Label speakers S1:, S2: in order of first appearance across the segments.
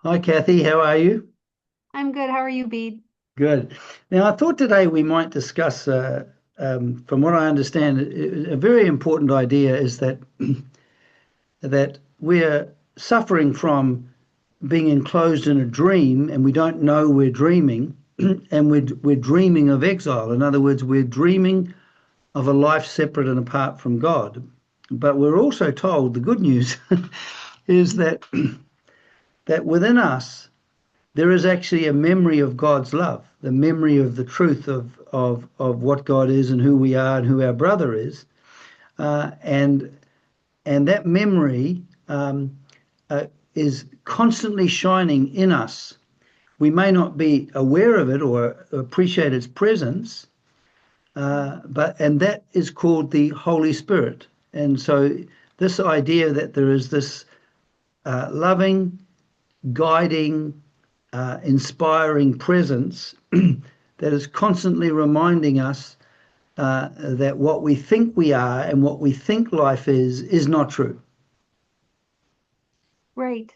S1: Hi, Kathy. How are you?
S2: I'm good. How are you, Bede?
S1: Good. Now, I thought today we might discuss, from what I understand, a very important idea is that that we're suffering from being enclosed in a dream, and we don't know we're dreaming, and we're dreaming of exile. In other words, we're dreaming of a life separate and apart from God. But we're also told the good news is that within us there is actually a memory of God's love, the memory of the truth of what God is and who we are and who our brother is, uh, and and that memory uh, is constantly shining in us. We may not be aware of it or appreciate its presence, but and that is called the Holy Spirit. And so, this idea that there is this loving, guiding, inspiring presence that is constantly reminding us that what we think we are and what we think life is not true.
S2: Right.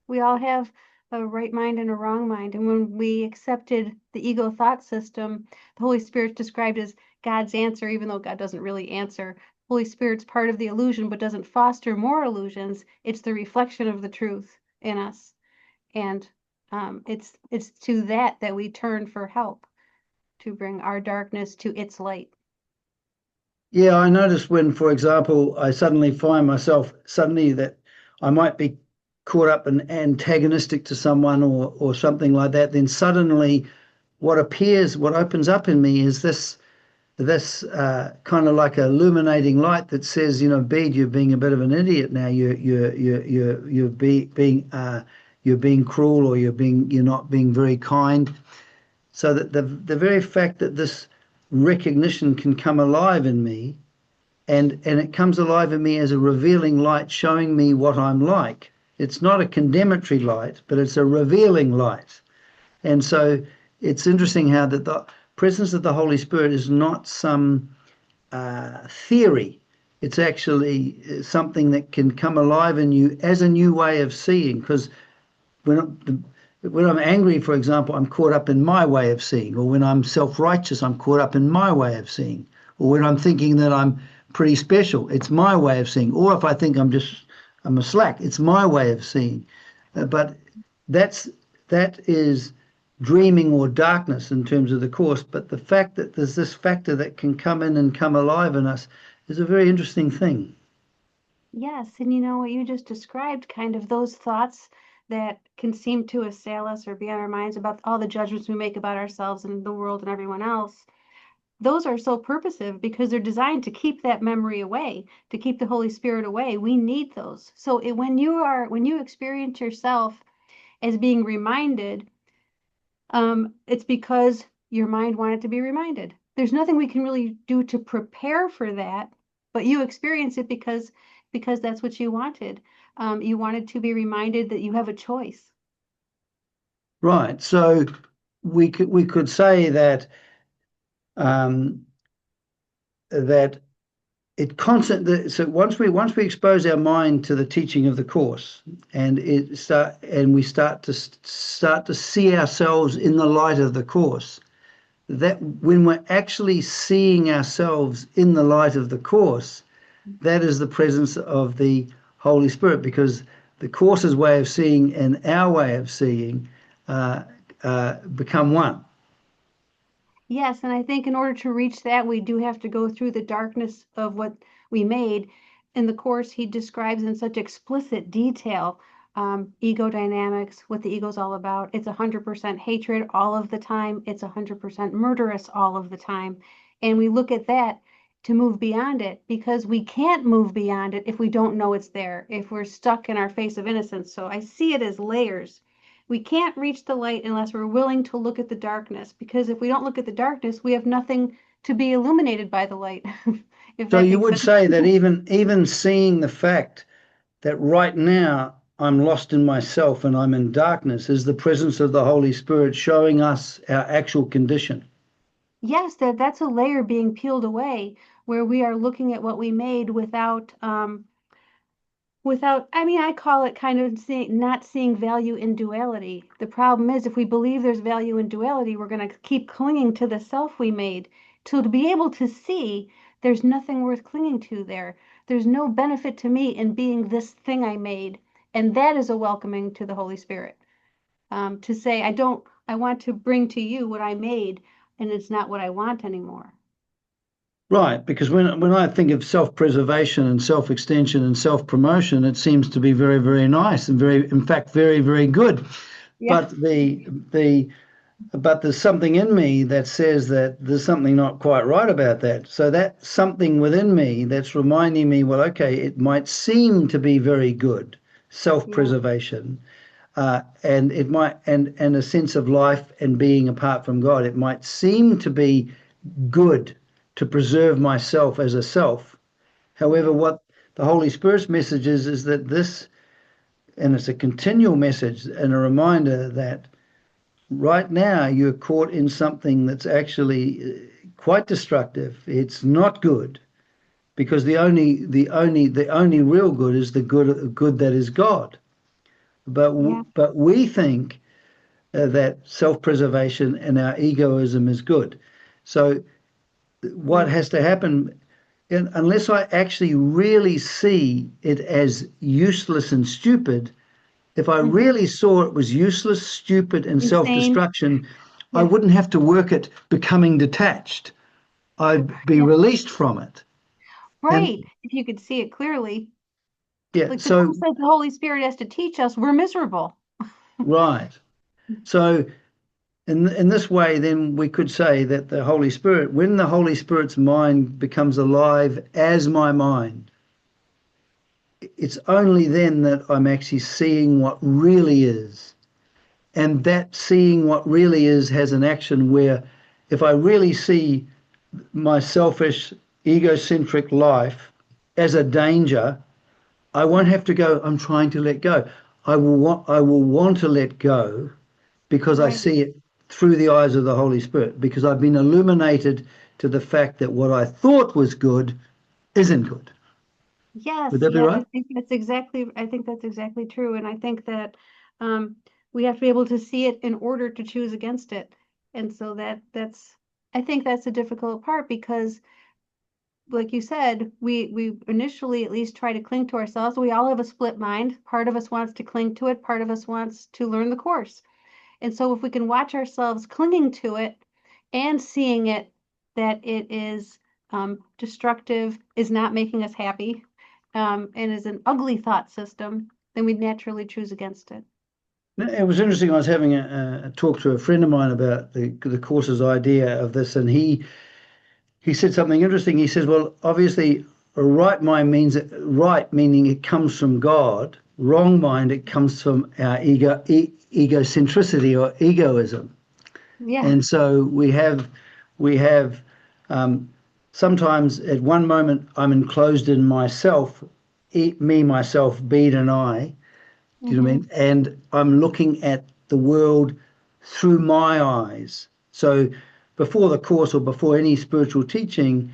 S2: We all have a right mind and a wrong mind. And when we accepted the ego thought system, the Holy Spirit's described as God's answer, even though God doesn't really answer. Holy Spirit's part of the illusion, but doesn't foster more illusions. It's the reflection of the truth in us. And it's to that we turn for help to bring our darkness to its light.
S1: Yeah, I notice when, for example, I suddenly find myself suddenly that I might be caught up and antagonistic to someone or something like that, then suddenly what opens up in me is this kind of like a illuminating light that says, Bede, you're being a bit of an idiot now. You're being cruel, or you're not being very kind. So that the very fact that this recognition can come alive in me, and it comes alive in me as a revealing light, showing me what I'm like. It's not a condemnatory light, but it's a revealing light. And so it's interesting how that the presence of the Holy Spirit is not some theory. It's actually something that can come alive in you as a new way of seeing. Because when when I'm angry, for example, I'm caught up in my way of seeing, or when I'm self-righteous, I'm caught up in my way of seeing, or when I'm thinking that I'm pretty special, it's my way of seeing. Or if I think I'm a slack, it's my way of seeing. But that's that is dreaming or darkness in terms of the course. But the fact that there's this factor that can come in and come alive in us is a very interesting thing.
S2: Yes, and you know what you just described, kind of those thoughts that can seem to assail us or be on our minds about all the judgments we make about ourselves and the world and everyone else. Those are so purposive because they're designed to keep that memory away, to keep the Holy Spirit away. We need those. So when you experience yourself as being reminded, it's because your mind wanted to be reminded. There's nothing we can really do to prepare for that, but you experience it because that's what you wanted. You wanted to be reminded that you have a choice.
S1: Right. So we could say um, that it constant. So once we expose our mind to the teaching of the course, and we start to see ourselves in the light of the course, that when we're actually seeing ourselves in the light of the course, that is the presence of the Holy Spirit, because the course's way of seeing and our way of seeing uh, become one.
S2: Yes, and I think in order to reach that, we do have to go through the darkness of what we made. In the course, he describes in such explicit detail ego dynamics, what the ego's all about. It's 100% hatred all of the time. It's 100% murderous all of the time. And we look at that to move beyond it because we can't move beyond it if we don't know it's there, if we're stuck in our face of innocence. So I see it as layers. We can't reach the light unless we're willing to look at the darkness, because if we don't look at the darkness, we have nothing to be illuminated by the light, if
S1: So
S2: that
S1: you
S2: makes
S1: would
S2: sense.
S1: say that even seeing the fact that right now I'm lost in myself and I'm in darkness is the presence of the Holy Spirit showing us our actual condition.
S2: Yes, that's a layer being peeled away where we are looking at what we made without without, I mean, I call it kind of not seeing value in duality. The problem is if we believe there's value in duality, we're going to keep clinging to the self we made. To be able to see there's nothing worth clinging to there. There's no benefit to me in being this thing I made. And that is a welcoming to the Holy Spirit. To say, I want to bring to you what I made, and it's not what I want anymore.
S1: Right, because when I think of self-preservation and self-extension and self-promotion, it seems to be very, very nice and very, in fact, very, very good.
S2: Yeah.
S1: But the but there's something in me that says that there's something not quite right about that. So that something within me that's reminding me, well, okay, it might seem to be very good,
S2: Yeah.
S1: self-preservation, and it might and a sense of life and being apart from God. It might seem to be good to preserve myself as a self. However,
S2: Yeah.
S1: what the Holy Spirit's message is that this, and it's a continual message and a reminder that right now you're caught in something that's actually quite destructive. It's not good because the only real good is the good that is God. But
S2: Yeah.
S1: but we think that self-preservation and our egoism is good. So what
S2: Right.
S1: has to happen, unless I actually really see it as useless and stupid, if I
S2: Hmm.
S1: really saw it was useless, stupid, and
S2: Insane.
S1: self-destruction, I
S2: Yeah.
S1: wouldn't have to work at becoming detached. I'd be
S2: Yeah.
S1: released from it. And
S2: Right. If you could see it clearly.
S1: yeah,
S2: Like the
S1: so
S2: Bible says the Holy Spirit has to teach us, we're miserable.
S1: right. So in this way, then we could say that the Holy Spirit, when the Holy Spirit's mind becomes alive as my mind, it's only then that I'm actually seeing what really is. And that seeing what really is has an action where if I really see my selfish, egocentric life as a danger, I won't have to go, I'm trying to let go. I will want to let go because I
S2: Right.
S1: see it through the eyes of the Holy Spirit, because I've been illuminated to the fact that what I thought was good isn't good. Would
S2: Yes,
S1: that be
S2: yeah,
S1: right?
S2: I think that's exactly true. And I think that um, we have to be able to see it in order to choose against it. And so I think that's a difficult part because like you said, we initially at least try to cling to ourselves. We all have a split mind. Part of us wants to cling to it, part of us wants to learn the course. And so if we can watch ourselves clinging to it and seeing it that it is destructive, is not making us happy, and is an ugly thought system, then we naturally choose against it.
S1: It was interesting. I was having a talk to a friend of mine about the course's idea of this, and he said something interesting. He says, "Well, obviously, a right mind means right, meaning it comes from God. Wrong mind, it comes from our egocentricity or egoism."
S2: Yeah.
S1: And so we have um, sometimes at one moment I'm enclosed in myself, me, myself, Bede, and I. Do you know what I
S2: Hmm.
S1: mean? And I'm looking at the world through my eyes. So before the course or before any spiritual teaching,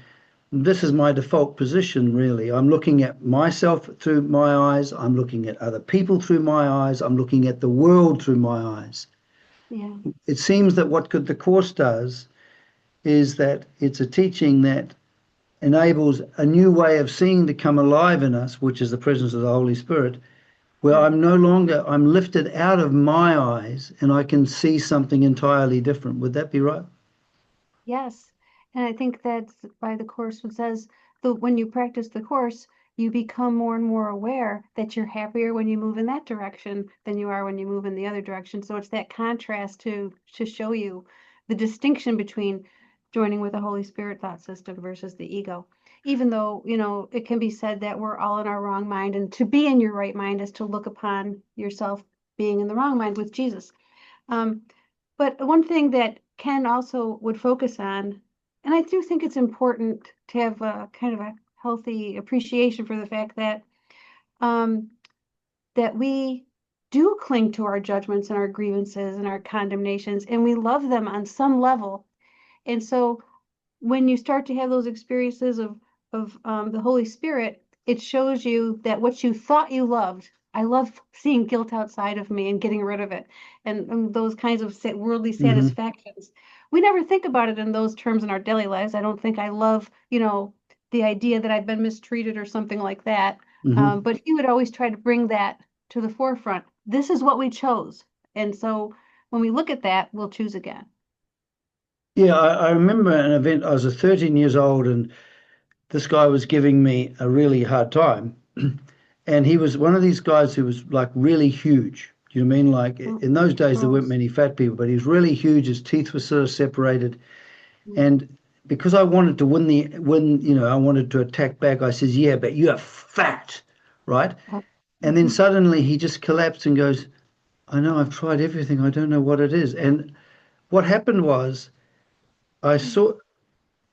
S1: this is my default position, really. I'm looking at myself through my eyes. I'm looking at other people through my eyes. I'm looking at the world through my eyes.
S2: Yeah.
S1: It seems that what the course does is that it's a teaching that enables a new way of seeing to come alive in us, which is the presence of the Holy Spirit, where
S2: Right.
S1: I'm no longer, I'm lifted out of my eyes and I can see something entirely different. Would that be right?
S2: Yes. And I think that's why the course says that when you practice the course, you become more and more aware that you're happier when you move in that direction than you are when you move in the other direction. So it's that contrast to show you the distinction between joining with the Holy Spirit thought system versus the ego. Even though, it can be said that we're all in our wrong mind, and to be in your right mind is to look upon yourself being in the wrong mind with Jesus. Um, but one thing that Ken also would focus on, and I do think it's important to have a kind of a healthy appreciation for the fact um, that we do cling to our judgments and our grievances and our condemnations, and we love them on some level. And so when you start to have those experiences of the Holy Spirit, it shows you that what you thought you loved. I love seeing guilt outside of me and getting rid of it, and those kinds of worldly
S1: Hmm.
S2: satisfactions. We never think about it in those terms in our daily lives. I don't think I love, the idea that I've been mistreated or something like that.
S1: Hmm.
S2: But he would always try to bring that to the forefront. This is what we chose. And so when we look at that, we'll choose again.
S1: Yeah, I remember an event. I was 13 years old, and this guy was giving me a really hard time. And he was one of these guys who was like really huge. Do you know what I mean? Like
S2: Mm,
S1: in those days, there weren't
S2: gross.
S1: many fat people, but he was really huge. His teeth were sort of separated.
S2: Mm,
S1: And because I wanted to win, I wanted to attack back. I says, "Yeah, but you're fat, right?" And then
S2: mhm.
S1: suddenly he just collapsed and goes, "I know, I've tried everything. I don't know what it is." And what happened was I saw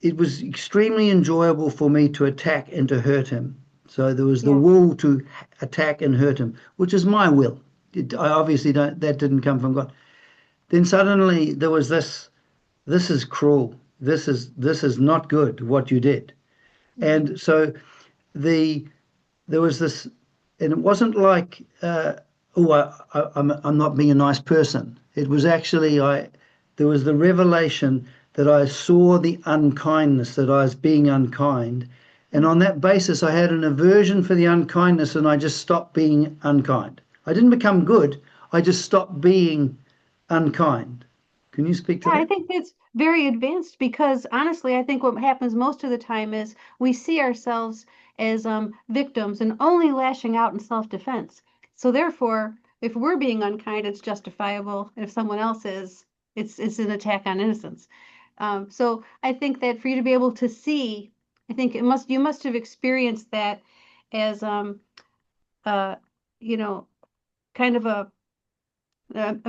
S1: it was extremely enjoyable for me to attack and to hurt him. So there was the
S2: Yes.
S1: will to attack and hurt him, which is my will. I obviously don't, that didn't come from God. Then suddenly there was this is cruel. This is not good what you did.
S2: Mhm.
S1: And so the there was this, and it wasn't like, oh, I'm not being a nice person. It was actually there was the revelation that I saw the unkindness, that I was being unkind, and on that basis, I had an aversion for the unkindness, and I just stopped being unkind. I didn't become good. I just stopped being unkind. Can you speak to
S2: Yeah, I
S1: that?
S2: think it's very advanced because honestly, I think what happens most of the time is we see ourselves as victims and only lashing out in self-defense. So therefore, if we're being unkind, it's justifiable. And if someone else is, it's an attack on innocence. So I think that for you to be able to see, I think you must have experienced that as uh, you know, kind of a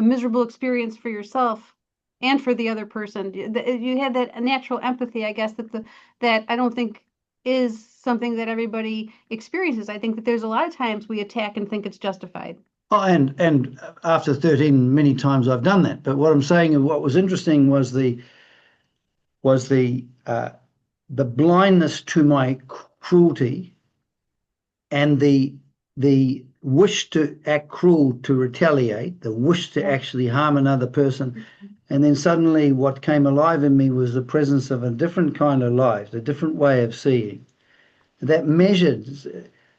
S2: miserable experience for yourself and for the other person. You had that natural empathy, I guess, that I don't think is something that everybody experiences. I think that there's a lot of times we attack and think it's justified.
S1: Oh, and after 13, many times I've done that. But what I'm saying, and what was interesting was the blindness to my cruelty and the wish to act cruel, to retaliate, the wish to
S2: Yeah.
S1: actually harm another person. And then suddenly what came alive in me was the presence of a different kind of life, a different way of seeing. That measured,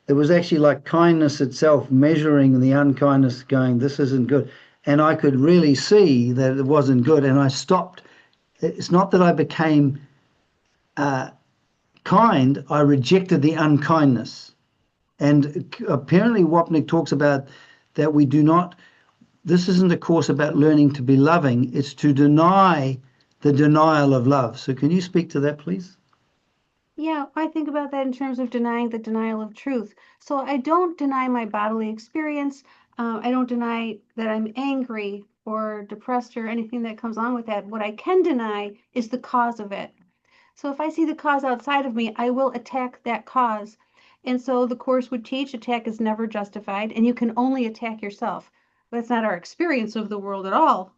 S1: it was actually like kindness itself measuring the unkindness, going, this isn't good. And I could really see that it wasn't good. And I stopped. It's not that I became kind, I rejected the unkindness. And apparently, Wapnick talks about that we do not, this isn't a course about learning to be loving, it's to deny the denial of love. So, can you speak to that, please?
S2: Yeah, I think about that in terms of denying the denial of truth. So I don't deny my bodily experience. I don't deny that I'm angry or depressed or anything that comes along with that. What I can deny is the cause of it. So if I see the cause outside of me, I will attack that cause. And so the course would teach attack is never justified, and you can only attack yourself. That's not our experience of the world at all.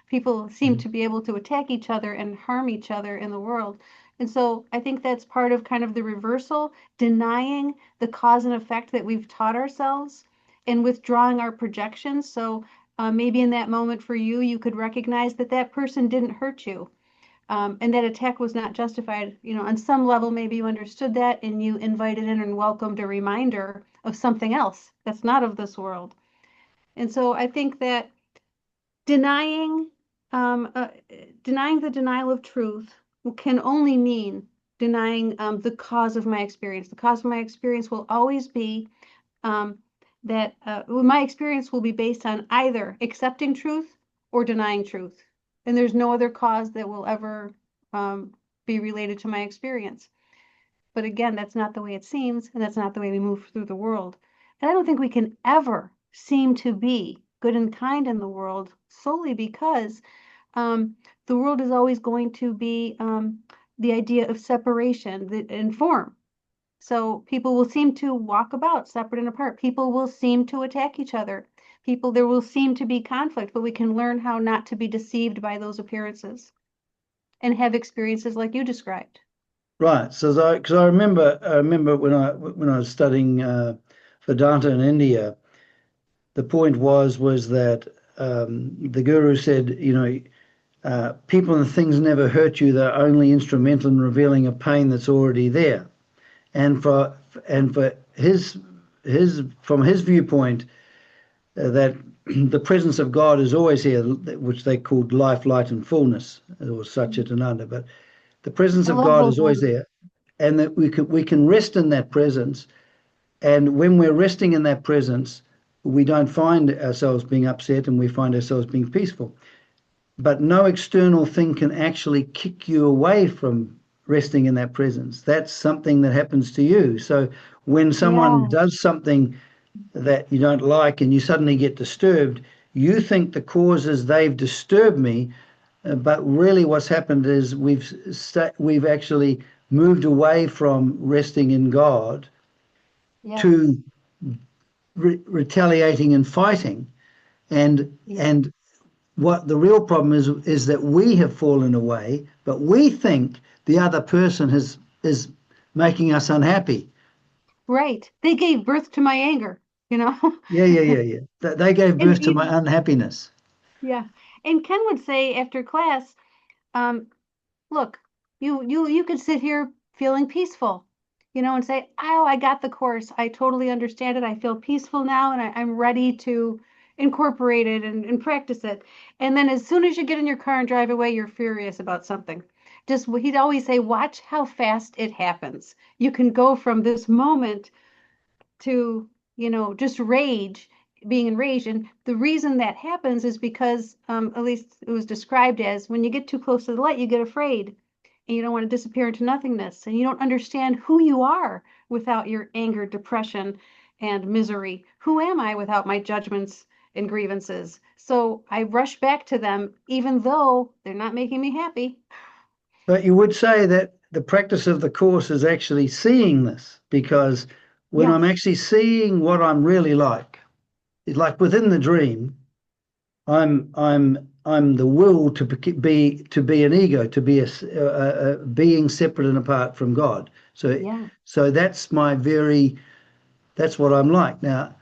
S2: People seem to be able to attack each other and harm each other in the world. And so I think that's part of kind of the reversal, denying the cause and effect that we've taught ourselves and withdrawing our projections. So maybe in that moment for you, you could recognize that that person didn't hurt you, and that attack was not justified. On some level, maybe you understood that and you invited in and welcomed a reminder of something else that's not of this world. And so I think that denying, um, uh, denying the denial of truth can only mean denying the cause of my experience. The cause of my experience will always be um, that my experience will be based on either accepting truth or denying truth. And there's no other cause that will ever um, be related to my experience. But again, that's not the way it seems, and that's not the way we move through the world. And I don't think we can ever seem to be good and kind in the world solely because um, the world is always going to be the idea of separation in form. So people will seem to walk about separate and apart. People will seem to attack each other. There will seem to be conflict, but we can learn how not to be deceived by those appearances and have experiences like you described.
S1: Right. So, because I remember when I was studying Vedanta in India, the point was that the guru said, people and things never hurt you; they're only instrumental in revealing a pain that's already there. And for his from his viewpoint, that the presence of God is always here, which they called life, light, and fullness, or Satchit Ananda. But the presence
S2: I
S1: of
S2: love
S1: God
S2: those
S1: is always
S2: words.
S1: there, and that we can rest in that presence. And when we're resting in that presence, we don't find ourselves being upset, and we find ourselves being peaceful. But no external thing can actually kick you away from resting in that presence. That's something that happens to you. So when someone
S2: Yeah,
S1: does something that you don't like and you suddenly get disturbed, you think the cause is they've disturbed me, but really what's happened is we've actually moved away from resting in God
S2: yes,
S1: to retaliating and fighting.
S2: yeah,
S1: And what the real problem is that we have fallen away, but we think the other person is making us unhappy.
S2: right. They gave birth to my anger, you know.
S1: Yeah, yeah, yeah, yeah. They gave
S2: And
S1: birth to my unhappiness.
S2: yeah, and Ken would say after class, um, look, you could sit here feeling peaceful, and say, oh, I got the course. I totally understand it. I feel peaceful now, and I'm ready to incorporate it and practice it. And then as soon as you get in your car and drive away, you're furious about something. Just he'd always say, watch how fast it happens. You can go from this moment to, just rage, being enraged. And the reason that happens is because, at least it was described as when you get too close to the light, you get afraid and you don't want to disappear into nothingness. And you don't understand who you are without your anger, depression, and misery. Who am I without my judgments and grievances? So I rush back to them, even though they're not making me happy.
S1: But you would say that the practice of the course is actually seeing this, because when I'm
S2: Yes,
S1: actually seeing what I'm really like, it's like within the dream, I'm the will to be an ego, to be a being separate and apart from God. So
S2: yeah.
S1: so that's what I'm like. Now,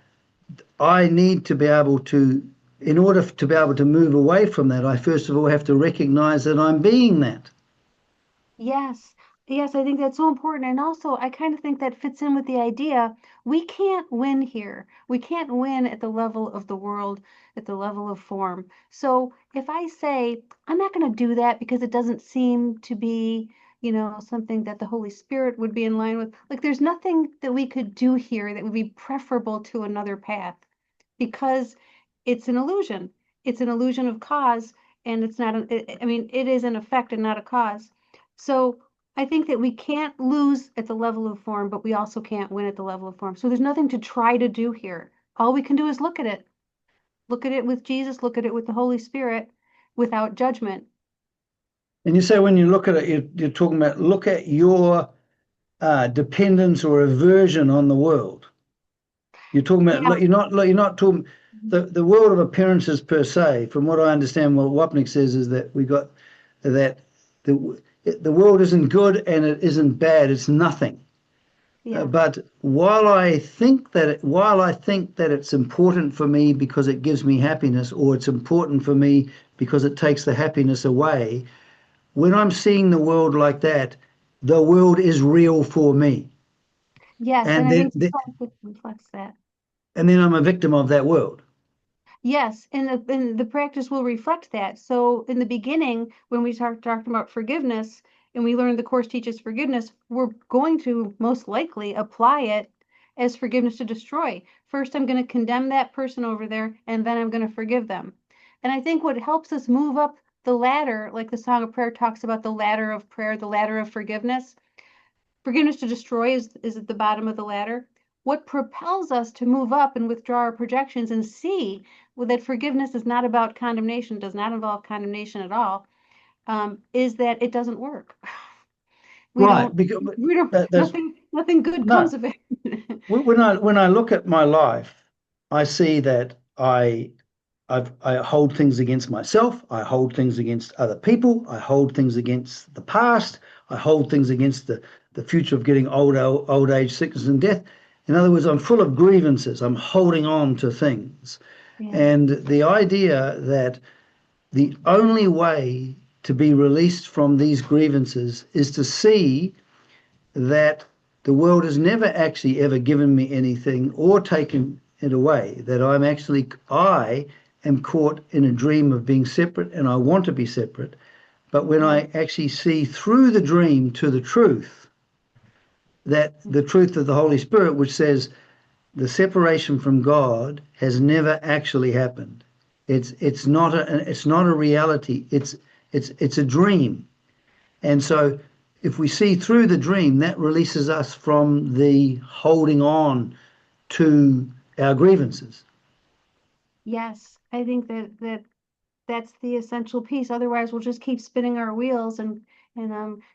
S1: I need to be able to, in order to be able to move away from that, I first of all have to recognize that I'm being that.
S2: Yes, yes, I think that's so important. And also, I kind of think that fits in with the idea we can't win here. We can't win at the level of the world, at the level of form. So if I say, I'm not going to do that because it doesn't seem to be, something that the Holy Spirit would be in line with, like there's nothing that we could do here that would be preferable to another path because it's an illusion. It's an illusion of cause, and it's not, I mean, it is an effect and not a cause. So I think that we can't lose at the level of form, but we also can't win at the level of form. So there's nothing to try to do here. All we can do is look at it. Look at it with Jesus, look at it with the Holy Spirit without judgment.
S1: And you say when you look at it, you're talking about look at your dependence or aversion on the world. You're talking about
S2: Yeah.
S1: you're not talking the world of appearances per se. From what I understand, what Wapnick says is that we got that the world isn't good and it isn't bad. It's nothing.
S2: Yeah.
S1: But while I think that it's important for me because it gives me happiness, or it's important for me because it takes the happiness away, when I'm seeing the world like that, the world is real for me,
S2: Yes, and
S1: and
S2: I
S1: then
S2: think sometimes it reflects that.
S1: and then I'm a victim of that world.
S2: Yes, and the practice will reflect that. So in the beginning, when we talked about forgiveness and we learned the course teaches forgiveness, we're going to most likely apply it as forgiveness to destroy. First, I'm going to condemn that person over there, and then I'm going to forgive them. And I think what helps us move up the ladder, like the Song of Prayer talks about the ladder of prayer, the ladder of forgiveness, forgiveness to destroy is at the bottom of the ladder. What propels us to move up and withdraw our projections and see that forgiveness is not about condemnation, does not involve condemnation at all, is that it doesn't work. We
S1: Right,
S2: don't,
S1: because
S2: we don't,
S1: there's
S2: nothing good
S1: no.
S2: comes of it.
S1: When I look at my life, I see that I hold things against myself. I hold things against other people. I hold things against the past. I hold things against the future of getting old age, sickness, and death. In other words, I'm full of grievances. I'm holding on to things.
S2: Yes.
S1: And the idea that the only way to be released from these grievances is to see that the world has never actually ever given me anything or taken it away, that I am caught in a dream of being separate and I want to be separate. But when
S2: Yeah.
S1: I actually see through the dream to the truth, that the truth of the Holy Spirit, which says the separation from God has never actually happened. It's not a reality. It's a dream. And so if we see through the dream, that releases us from the holding on to our grievances.
S2: Yes, I think that's the essential piece. Otherwise, we'll just keep spinning our wheels and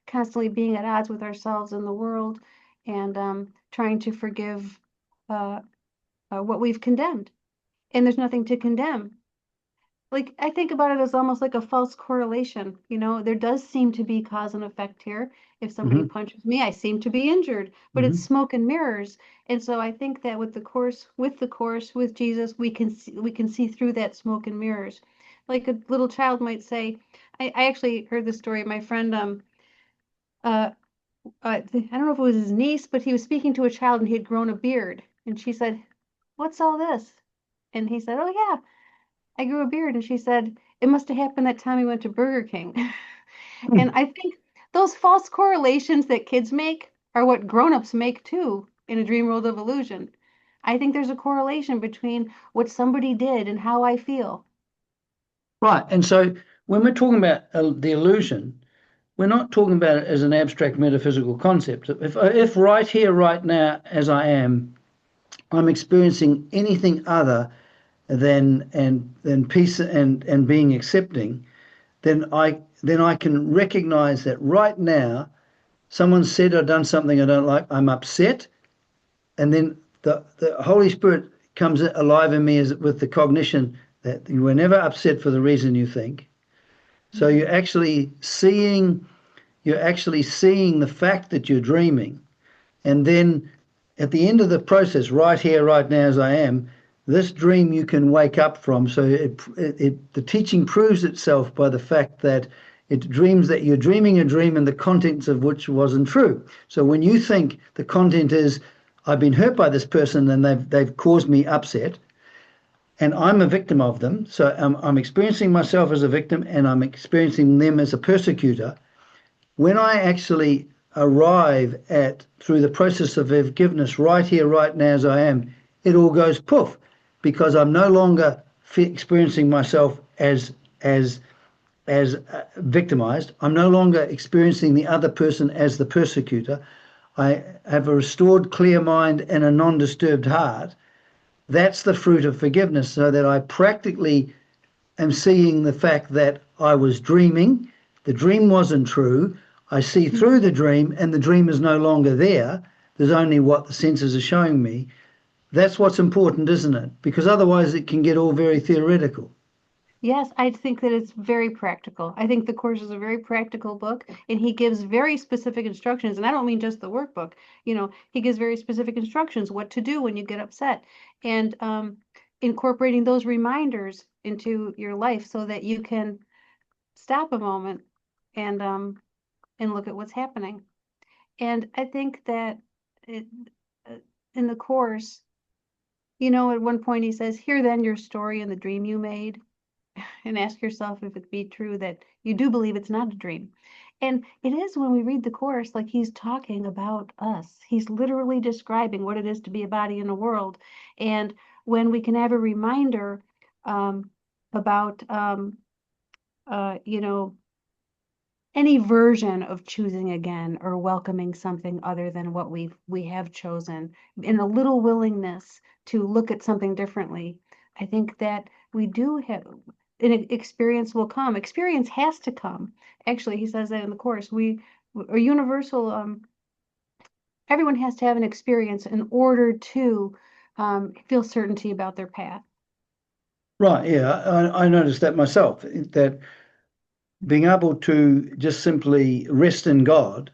S2: constantly being at odds with ourselves and the world, and trying to forgive uh, what we've condemned. And there's nothing to condemn. Like, I think about it as almost like a false correlation. There does seem to be cause and effect here. If somebody
S1: Hmm.
S2: punches me, I seem to be injured, but it's
S1: Hmm.
S2: smoke and mirrors. And so I think that with Jesus, we can see through that smoke and mirrors. Like a little child might say, I actually heard this story. My friend, uh, I don't know if it was his niece, but he was speaking to a child and he had grown a beard. And she said, "What's all this?" And he said, "Oh yeah, I grew a beard." And she said, "It must have happened that time we went to Burger King." And I think those false correlations that kids make are what grown-ups make too in a dream world of illusion. I think there's a correlation between what somebody did and how I feel.
S1: Right. And so when we're talking about the illusion, we're not talking about it as an abstract metaphysical concept. If right here, right now, as I am, I'm experiencing anything other than peace and being accepting, then I can recognize that right now someone said or done something I don't like, I'm upset, and then the Holy Spirit comes alive in me as with the cognition that you were never upset for the reason you think. So
S2: Mhm.
S1: you're actually seeing the fact that you're dreaming, and then at the end of the process, right here, right now, as I am, this dream you can wake up from. So the teaching proves itself by the fact that it dreams that you're dreaming a dream and the contents of which wasn't true. So when you think the content is, I've been hurt by this person and they've caused me upset, and I'm a victim of them. So I'm experiencing myself as a victim and I'm experiencing them as a persecutor. When I actually arrive at, through the process of forgiveness, right here, right now, as I am, it all goes poof, because I'm no longer experiencing myself as victimized. I'm no longer experiencing the other person as the persecutor. I have a restored, clear mind and a non-disturbed heart. That's the fruit of forgiveness, so that I practically am seeing the fact that I was dreaming, the dream wasn't true. I see through the dream, and the dream is no longer there. There's only what the senses are showing me. That's what's important, isn't it? Because otherwise it can get all very theoretical.
S2: Yes, I think that it's very practical. I think the course is a very practical book, and he gives very specific instructions. And I don't mean just the workbook. He gives very specific instructions what to do when you get upset, and incorporating those reminders into your life so that you can stop a moment and look at what's happening. And I think that it, uh, in the course, at one point he says, "Hear then your story and the dream you made." And ask yourself if it be true that you do believe it's not a dream. And it is, when we read the course, like he's talking about us. He's literally describing what it is to be a body in the world. And when we can have a reminder um, about, you know, any version of choosing again or welcoming something other than what we have chosen, in a little willingness to look at something differently, I think that we do have an experience will come. Experience has to come. Actually, he says that in the course. We are universal. Everyone has to have an experience in order to feel certainty about their path.
S1: Right, yeah, I noticed that myself, that being able to just simply rest in God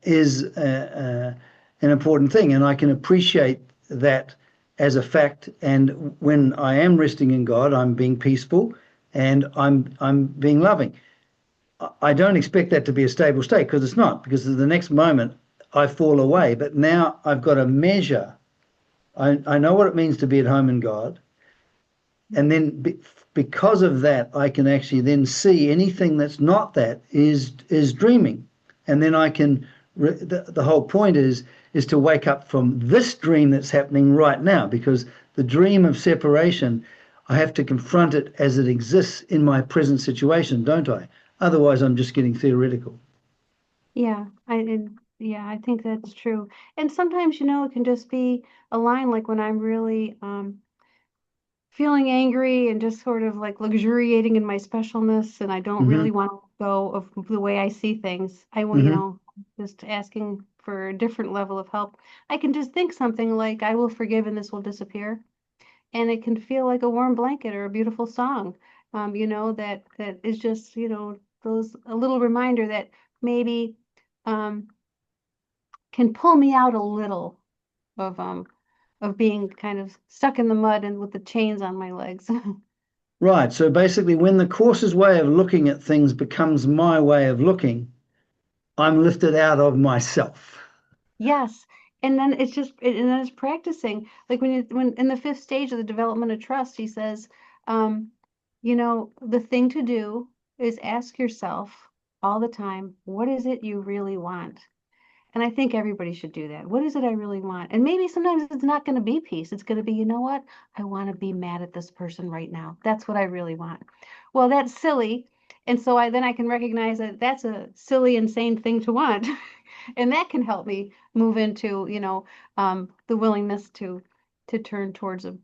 S1: is an important thing, and I can appreciate that as a fact. And when I am resting in God, I'm being peaceful and I'm being loving. I don't expect that to be a stable state because it's not, because the next moment I fall away. But now I've got a measure. I know what it means to be at home in God. And then because of that, I can actually then see anything that's not that is dreaming. And then I can, the whole point is to wake up from this dream that's happening right now, because the dream of separation, I have to confront it as it exists in my present situation, don't I? Otherwise, I'm just getting theoretical.
S2: Yeah, I think that's true. And sometimes, it can just be a line like when I'm really feeling angry and just sort of like luxuriating in my specialness, and I don't
S1: Hmm.
S2: really want to go of the way I see things. I will,
S1: Hmm.
S2: just asking for a different level of help. I can just think something like, I will forgive and this will disappear. And it can feel like a warm blanket or a beautiful song, that is just, those a little reminder that maybe um, can pull me out a little of being kind of stuck in the mud and with the chains on my legs.
S1: Right. So basically, when the course's way of looking at things becomes my way of looking, I'm lifted out of myself.
S2: Yes. And then and then it's practicing. Like when in the fifth stage of the development of trust, he says, um, the thing to do is ask yourself all the time, what is it you really want? And I think everybody should do that. What is it I really want? And maybe sometimes it's not going to be peace. It's going to be, you know what? I want to be mad at this person right now. That's what I really want. Well, that's silly. And so I can recognize that that's a silly, insane thing to want. And that can help me move into, the willingness to turn towards a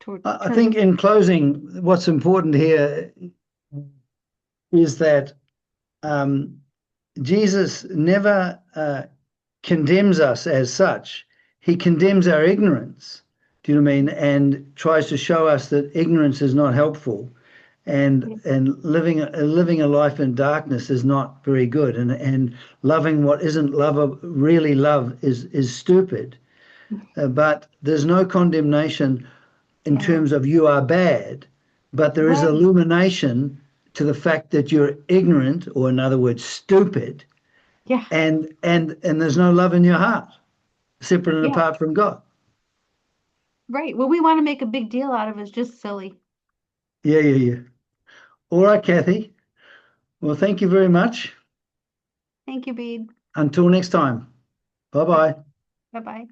S2: toward
S1: I
S2: turn
S1: think
S2: with
S1: in closing, what's important here is that um, Jesus never condemns us as such. He condemns our ignorance. Do you know what I mean? And tries to show us that ignorance is not helpful, and living a life in darkness is not very good, and loving what isn't love really love is stupid. But there's no condemnation in
S2: yeah.
S1: terms of you are bad, but there is
S2: Right.
S1: illumination to the fact that you're ignorant, or in other words, stupid,
S2: Yeah.
S1: and there's no love in your heart, separate and
S2: Yeah.
S1: apart from God.
S2: Right. What we want to make a big deal out of is just silly.
S1: Yeah, yeah, yeah. All right, Kathy. Well, thank you very much.
S2: Thank you, Bede.
S1: Until next time. Bye
S2: Bye
S1: bye.
S2: bye.